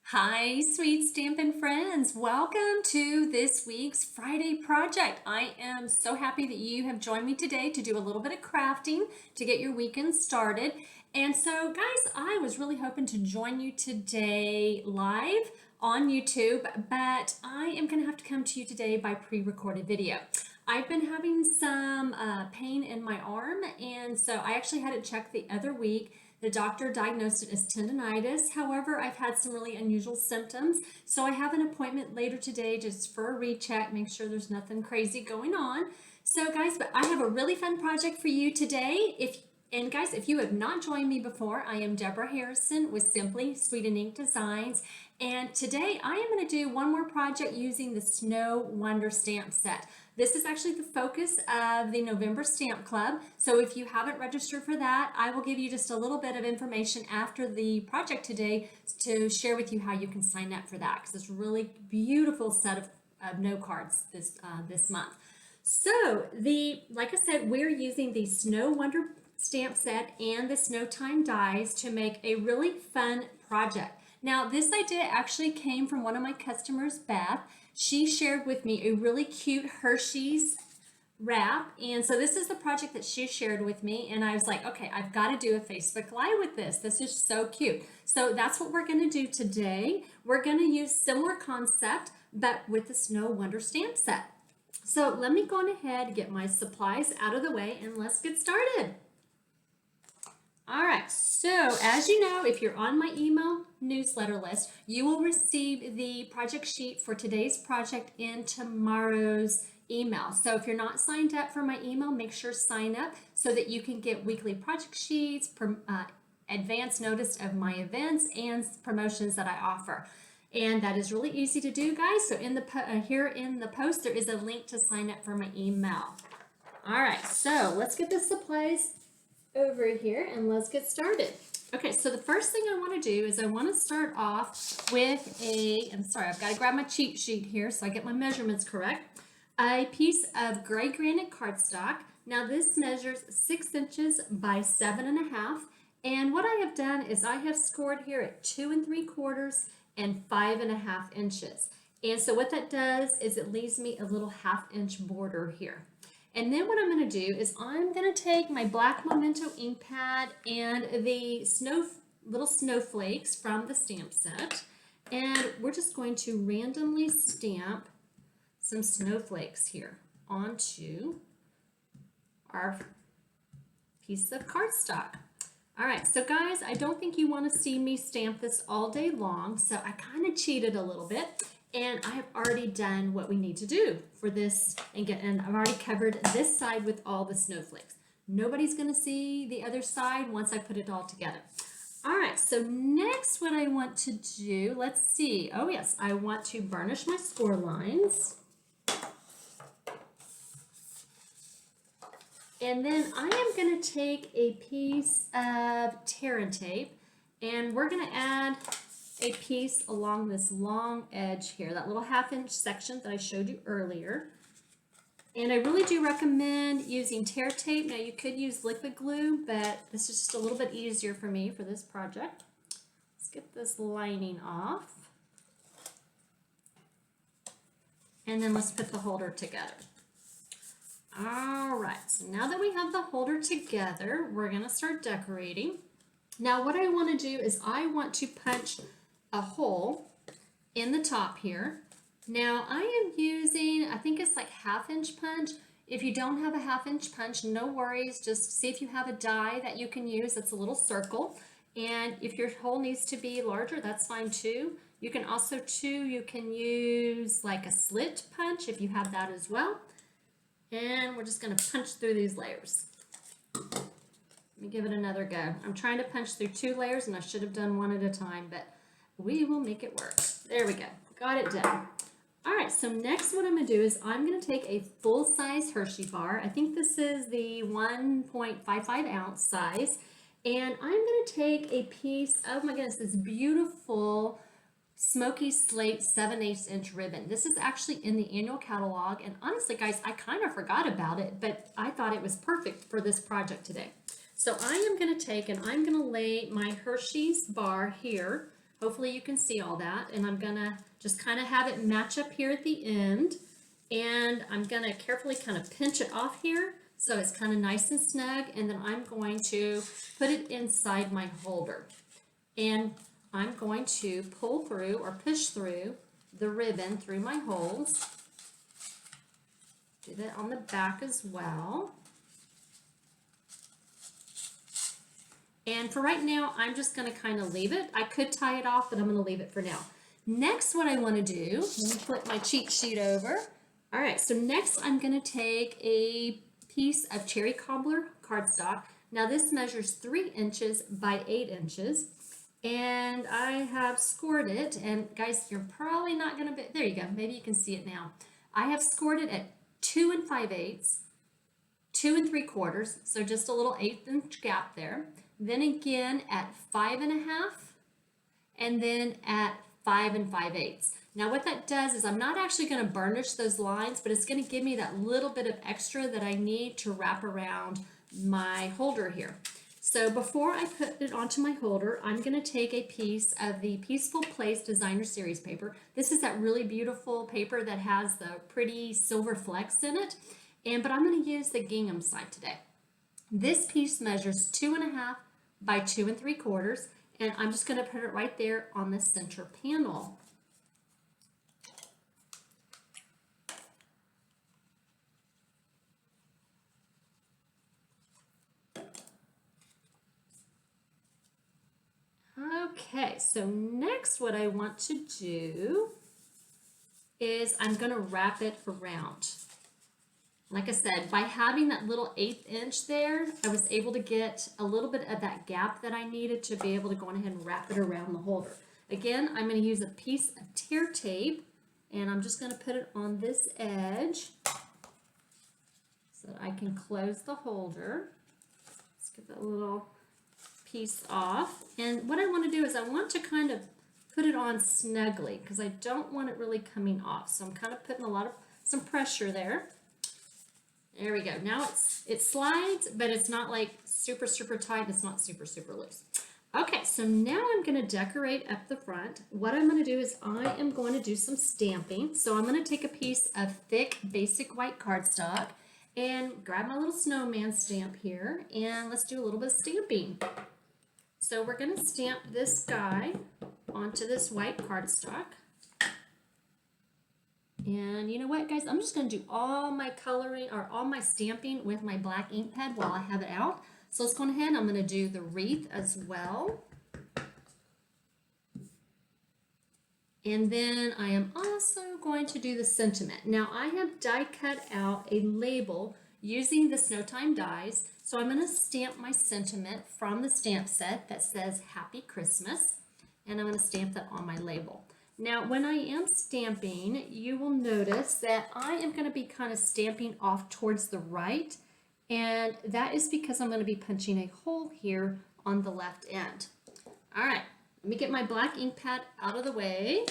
Hi, sweet Stampin' friends. Welcome to this week's Friday project. I am so happy that you have joined me today to do a little bit of crafting to get your weekend started. And so, guys, I was really hoping to join you today live on YouTube, but I am going to have to come to you today by pre-recorded video. I've been having some pain in my arm, and so I actually had it checked the other week. The doctor diagnosed it as tendonitis. However, I've had some really unusual symptoms. So I have an appointment later today just for a recheck, make sure there's nothing crazy going on. So guys, but I have a really fun project for you today. And guys, if you have not joined me before, I am Debra Harrison with Simply Sweet and Ink Designs. And today I am going to do one more project using the Snow Wonder stamp set. This is actually the focus of the November Stamp Club. So if you haven't registered for that, I will give you just a little bit of information after the project today to share with you how you can sign up for that, because it's a really beautiful set of note cards this month. So like I said, we're using the Snow Wonder stamp set and the Snow Time dies to make a really fun project. Now, this idea actually came from one of my customers, Beth. She shared with me a really cute Hershey's wrap, and so this is the project that she shared with me, and I was like, okay, I've got to do a Facebook Live with this. This is so cute. So that's what we're going to do today. We're going to use similar concept, but with the Snow Wonder stamp set. So let me go ahead and get my supplies out of the way, and let's get started. All right, so as you know, if you're on my email newsletter list, you will receive the project sheet for today's project in tomorrow's email. So if you're not signed up for my email, make sure to sign up so that you can get weekly project sheets, advance notice of my events, and promotions that I offer. And that is really easy to do, guys. So in the here in the post, there is a link to sign up for my email. All right, so let's get the supplies over here and let's get started. Okay, so the first thing I want to do is I want to start off with I've got to grab my cheat sheet here so I get my measurements correct. A piece of gray granite cardstock. Now this measures 6 inches by 7.5. And what I have done is I have scored here at 2 3/4 and 5.5 inches. And so what that does is it leaves me a little 1/2 inch border here. And then what I'm going to do is I'm going to take my black Memento ink pad and the little snowflakes from the stamp set, and we're just going to randomly stamp some snowflakes here onto our piece of cardstock. All right, so guys, I don't think you want to see me stamp this all day long, so I kind of cheated a little bit. And I have already done what we need to do for this and I've already covered this side with all the snowflakes. Nobody's going to see the other side once I put it all together. All right, so next what I want to do, let's see. Oh yes, I want to burnish my score lines. And then I am going to take a piece of tear and tape, and we're going to add a piece along this long edge here, that little 1/2 inch section that I showed you earlier. And I really do recommend using tear tape. Now you could use liquid glue, but this is just a little bit easier for me for this project. Let's get this lining off. And then let's put the holder together. All right, so now that we have the holder together, we're gonna start decorating. Now what I wanna do is I want to punch a hole in the top here. Now I am using, I think it's like 1/2 inch punch. If you don't have a 1/2 inch punch, no worries. Just see if you have a die that you can use that's a little circle. And if your hole needs to be larger, that's fine too. You can also you can use like a slit punch if you have that as well. And we're just gonna punch through these layers. Let me give it another go. I'm trying to punch through 2 layers and I should have done one at a time, but we will make it work. There we go. Got it done. All right, so next what I'm going to do is I'm going to take a full-size Hershey bar. I think this is the 1.55 ounce size. And I'm going to take a piece of, my goodness, this beautiful Smoky Slate 7/8 inch ribbon. This is actually in the annual catalog. And honestly, guys, I kind of forgot about it, but I thought it was perfect for this project today. So I am going to take and I'm going to lay my Hershey's bar here Hopefully you can see all that. And I'm gonna just kind of have it match up here at the end. And I'm gonna carefully kind of pinch it off here so it's kind of nice and snug. And then I'm going to put it inside my holder. And I'm going to pull through or push through the ribbon through my holes. Do that on the back as well. And for right now, I'm just going to kind of leave it. I could tie it off, but I'm going to leave it for now. Next, what I want to do, let me flip my cheat sheet over. All right, so next I'm going to take a piece of cherry cobbler cardstock. Now this measures 3 inches by 8 inches. And I have scored it, and guys, you're probably not going to be, there you go, maybe you can see it now. I have scored it at 2 5/8, 2 3/4, so just a little 1/8 inch gap there. Then again at 5 1/2, and then at 5 5/8. Now what that does is I'm not actually going to burnish those lines, but it's going to give me that little bit of extra that I need to wrap around my holder here. So before I put it onto my holder, I'm going to take a piece of the Peaceful Place Designer Series paper. This is that really beautiful paper that has the pretty silver flecks in it. But I'm going to use the gingham side today. This piece measures 2 1/2 by 2 3/4, and I'm just going to put it right there on the center panel. Okay, so next what I want to do is I'm going to wrap it around. Like I said, by having that little 1/8 inch there, I was able to get a little bit of that gap that I needed to be able to go ahead and wrap it around the holder. Again, I'm going to use a piece of tear tape, and I'm just going to put it on this edge so that I can close the holder. Let's get that little piece off. And what I want to do is I want to kind of put it on snugly because I don't want it really coming off. So I'm kind of putting some pressure there. There we go. Now it slides, but it's not like super, super tight. It's not super, super loose. Okay, so now I'm going to decorate up the front. What I'm going to do is I am going to do some stamping. So I'm going to take a piece of thick, basic white cardstock and grab my little snowman stamp here, and let's do a little bit of stamping. So we're going to stamp this guy onto this white cardstock. And you know what, guys? I'm just going to do all my coloring or all my stamping with my black ink pad while I have it out. So let's go ahead. I'm going to do the wreath as well. And then I am also going to do the sentiment. Now I have die cut out a label using the Snow Time dies. So I'm going to stamp my sentiment from the stamp set that says Happy Christmas. And I'm going to stamp that on my label. Now, when I am stamping, you will notice that I am going to be kind of stamping off towards the right, and that is because I'm going to be punching a hole here on the left end. All right, let me get my black ink pad out of the way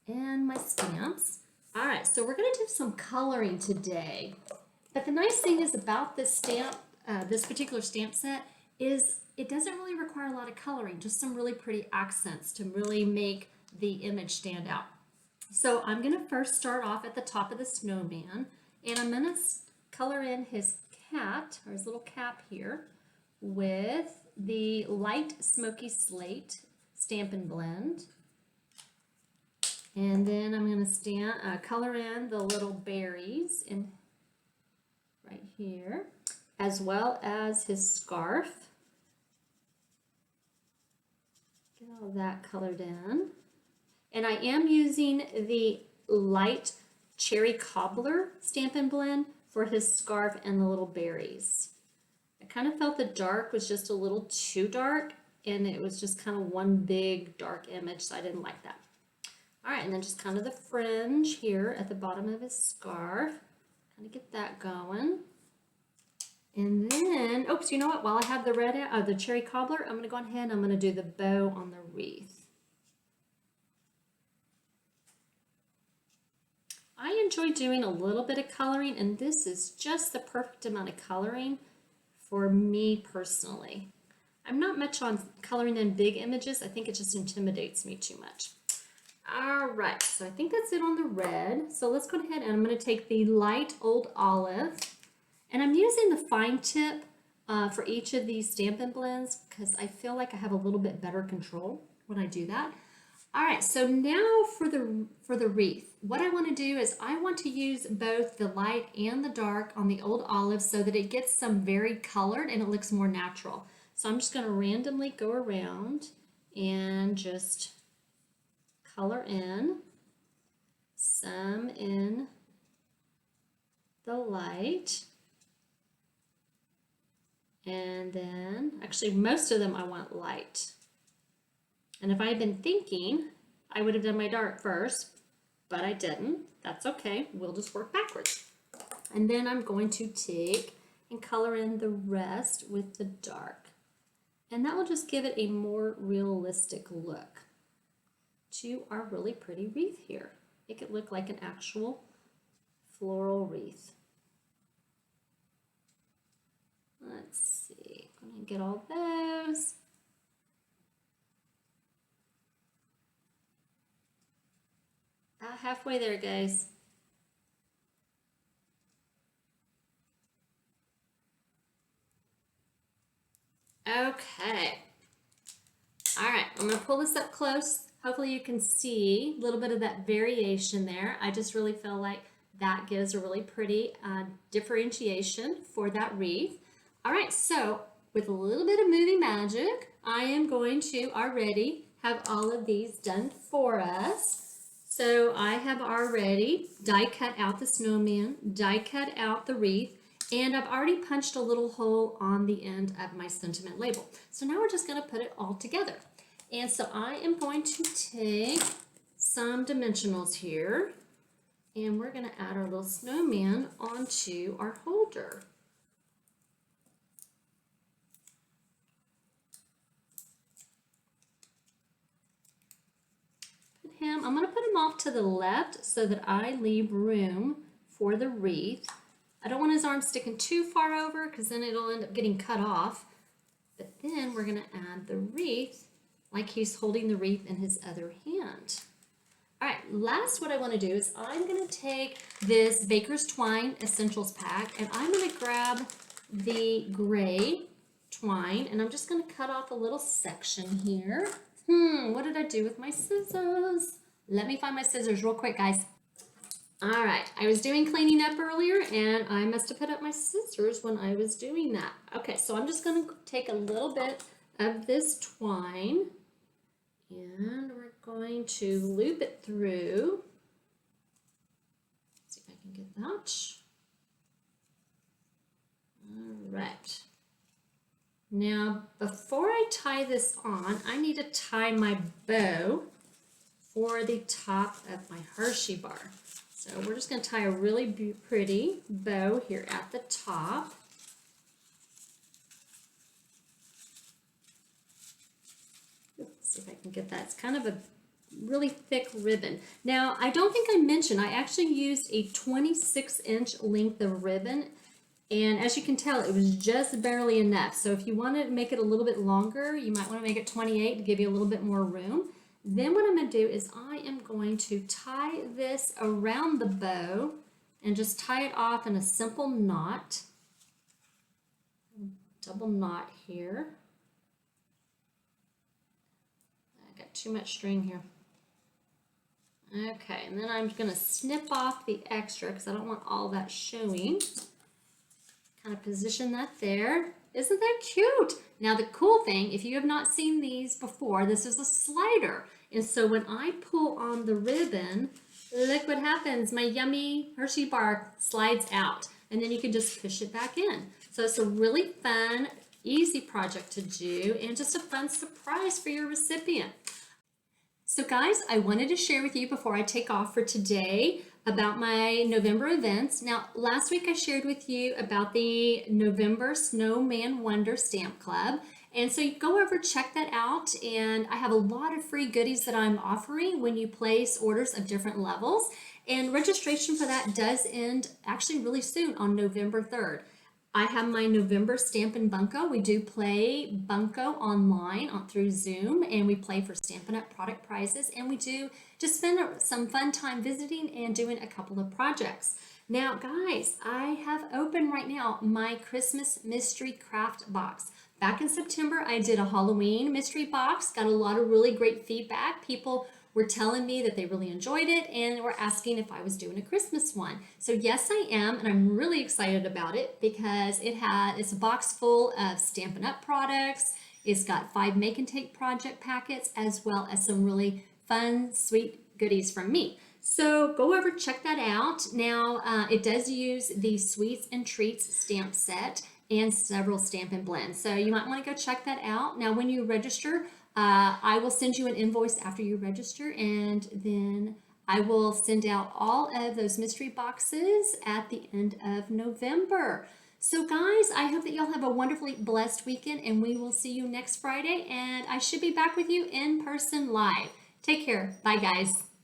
and my stamps. All right, so we're going to do some coloring today. But the nice thing is about this stamp, this particular stamp set, is it doesn't really require a lot of coloring, just some really pretty accents to really make the image stand out. So I'm going to first start off at the top of the snowman, and I'm going to color in his cat, or his little cap here, with the light Smoky Slate Stampin' Blend. And then I'm going to color in the little berries in right here, as well as his scarf. Get all that colored in. And I am using the light Cherry Cobbler Stampin' Blend for his scarf and the little berries. I kind of felt the dark was just a little too dark, and it was just kind of one big dark image, so I didn't like that. All right, and then just kind of the fringe here at the bottom of his scarf. Kind of get that going. And then, oops, you know what? While I have the Cherry Cobbler, I'm going to go ahead and I'm going to do the bow on the wreath. I enjoy doing a little bit of coloring, and this is just the perfect amount of coloring for me personally. I'm not much on coloring in big images. I think it just intimidates me too much. All right, so I think that's it on the red. So let's go ahead and I'm going to take the light old olive, and I'm using the fine tip for each of these Stampin' Blends because I feel like I have a little bit better control when I do that. All right, so now for the wreath, what I want to do is I want to use both the light and the dark on the old olive so that it gets some very colored and it looks more natural. So I'm just going to randomly go around and just color in some in the light, and then actually most of them I want light. And if I had been thinking, I would have done my dark first, but I didn't. That's okay, we'll just work backwards. And then I'm going to take and color in the rest with the dark, and that will just give it a more realistic look to our really pretty wreath here. Make it look like an actual floral wreath. Let's see, I'm gonna get all those. About halfway there, guys. Okay. All right, I'm gonna pull this up close. Hopefully you can see a little bit of that variation there. I just really feel like that gives a really pretty differentiation for that wreath. All right, so with a little bit of movie magic, I am going to already have all of these done for us. So I have already die cut out the snowman, die cut out the wreath, and I've already punched a little hole on the end of my sentiment label. So now we're just gonna put it all together. And so I am going to take some dimensionals here, and we're going to add our little snowman onto our holder. I'm going to put him off to the left so that I leave room for the wreath. I don't want his arm sticking too far over because then it'll end up getting cut off. But then we're going to add the wreath like he's holding the wreath in his other hand. All right, last what I want to do is I'm going to take this Baker's Twine Essentials pack, and I'm going to grab the gray twine, and I'm just going to cut off a little section here. What did I do with my scissors? Let me find my scissors real quick, guys. All right, I was doing cleaning up earlier, and I must have put up my scissors when I was doing that. Okay, so I'm just going to take a little bit of this twine, and we're going to loop it through. Let's see if I can get that. All right. Now, before I tie this on, I need to tie my bow for the top of my Hershey bar. So we're just going to tie a really pretty bow here at the top. See if I can get that. It's kind of a really thick ribbon. Now, I don't think I mentioned, I actually used a 26-inch length of ribbon, and as you can tell, it was just barely enough. So if you want to make it a little bit longer, you might want to make it 28 to give you a little bit more room. Then what I'm going to do is I am going to tie this around the bow and just tie it off in a simple knot. Double knot here. I got too much string here. Okay, and then I'm going to snip off the extra because I don't want all that showing. Kind of position that there. Isn't that cute? Now the cool thing, if you have not seen these before, this is a slider. And so when I pull on the ribbon, look what happens. My yummy Hershey bar slides out, and then you can just push it back in. So it's a really fun, easy project to do, and just a fun surprise for your recipient. So guys, I wanted to share with you before I take off for today about my November events. Now, last week I shared with you about the November Snowman Wonder Stamp Club. And so you go over, check that out. And I have a lot of free goodies that I'm offering when you place orders of different levels. And registration for that does end actually really soon on November 3rd. I have my November Stampin' Bunko. We do play Bunko online through Zoom, and we play for Stampin' Up! Product prizes, and we do just spend some fun time visiting and doing a couple of projects. Now, guys, I have open right now my Christmas mystery craft box. Back in September, I did a Halloween mystery box, got a lot of really great feedback. People were telling me that they really enjoyed it and were asking if I was doing a Christmas one. So yes, I am, and I'm really excited about it because it's a box full of Stampin' Up! Products. It's got 5 make and take project packets as well as some really fun, sweet goodies from me. So go over, check that out. Now, it does use the Sweets and Treats stamp set and several Stampin' Blends. So you might want to go check that out. Now, when you register, I will send you an invoice after you register, and then I will send out all of those mystery boxes at the end of November. So guys, I hope that y'all have a wonderfully blessed weekend, and we will see you next Friday, and I should be back with you in person live. Take care. Bye, guys.